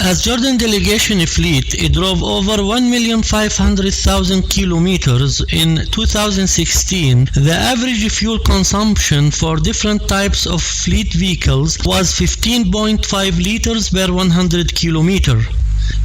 As Jordan delegation fleet, it drove over 1,500,000 kilometers in 2016. The average fuel consumption for different types of fleet vehicles was 15.5 liters per 100 kilometer.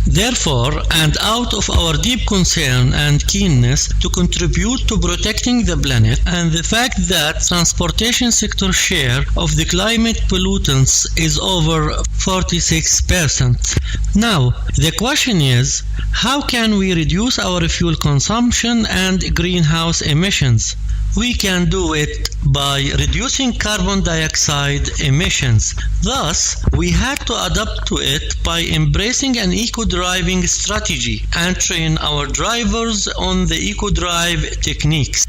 Therefore, and out of our deep concern and keenness to contribute to protecting the planet, and the fact that transportation sector share of the climate pollutants is over 46%. Now, the question is, how can we reduce our fuel consumption and greenhouse emissions? We can do it by reducing carbon dioxide emissions. Thus, we had to adapt to it by embracing an eco-driving strategy and train our drivers on the eco-drive techniques.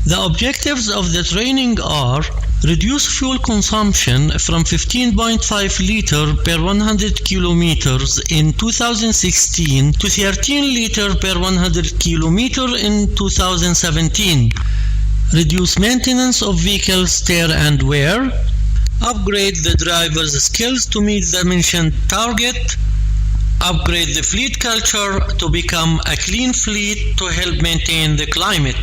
The objectives of the training are: reduce fuel consumption from 15.5 liters per 100 kilometers in 2016 to 13 liters per 100 kilometers in 2017. Reduce maintenance of vehicles tear and wear. Upgrade the driver's skills to meet the mentioned target. Upgrade the fleet culture to become a clean fleet to help maintain the climate.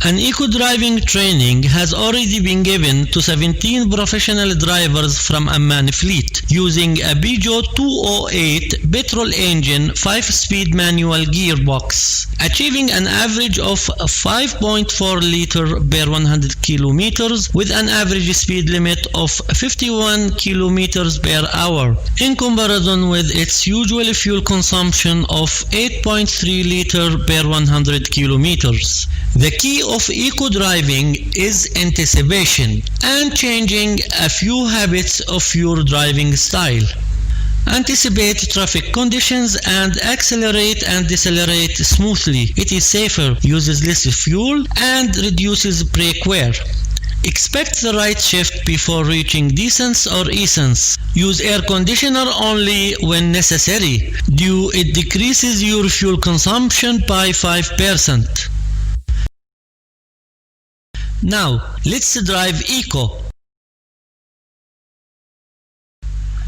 An eco-driving training has already been given to 17 professional drivers from Amman Fleet using a Peugeot 208 petrol engine 5-speed manual gearbox, achieving an average of 5.4 liters per 100 kilometers with an average speed limit of 51 kilometers per hour, in comparison with its usual fuel consumption of 8.3 liters per 100 kilometers. The key of eco-driving is anticipation and changing a few habits of your driving style. Anticipate traffic conditions and accelerate and decelerate smoothly. It is safer, uses less fuel, and reduces brake wear. Expect the right shift before reaching descents or ascents. Use air conditioner only when necessary. It decreases your fuel consumption by 5%. Now, let's drive eco.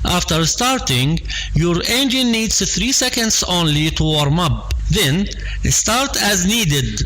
After starting, your engine needs 3 seconds only to warm up. Then, start as needed,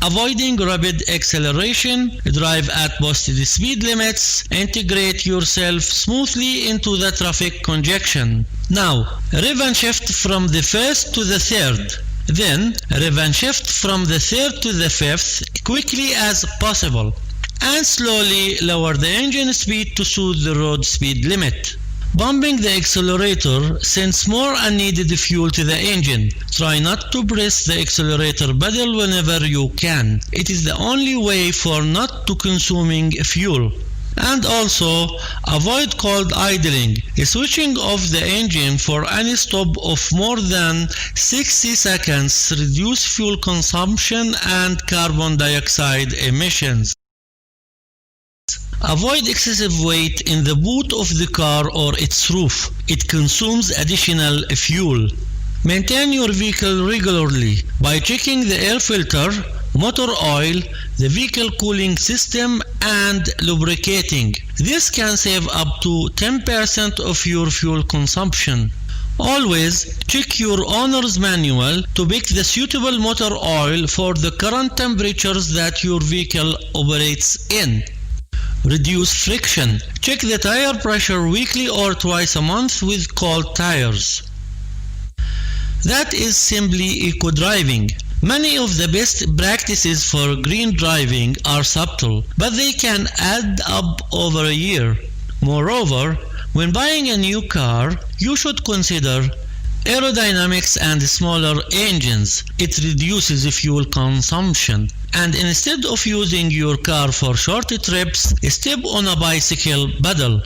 avoiding rapid acceleration, drive at posted speed limits, integrate yourself smoothly into the traffic congestion. Now, rev and shift from the first to the third. Then, rev and shift from the third to the fifth quickly as possible, and slowly lower the engine speed to suit the road speed limit. Bumping the accelerator sends more unneeded fuel to the engine. Try not to press the accelerator pedal whenever you can. It is the only way for not to consuming fuel. And also, avoid cold idling. Switching off the engine for any stop of more than 60 seconds reduce fuel consumption and carbon dioxide emissions. Avoid excessive weight in the boot of the car or its roof. It consumes additional fuel. Maintain your vehicle regularly by checking the air filter, motor oil, the vehicle cooling system, and lubricating. This can save up to 10% of your fuel consumption. Always check your owner's manual to pick the suitable motor oil for the current temperatures that your vehicle operates in. Reduce friction. Check the tire pressure weekly or twice a month with cold tires. That is simply eco-driving. Many of the best practices for green driving are subtle, but they can add up over a year. Moreover, when buying a new car, you should consider aerodynamics and smaller engines. It reduces fuel consumption. And instead of using your car for short trips, step on a bicycle pedal.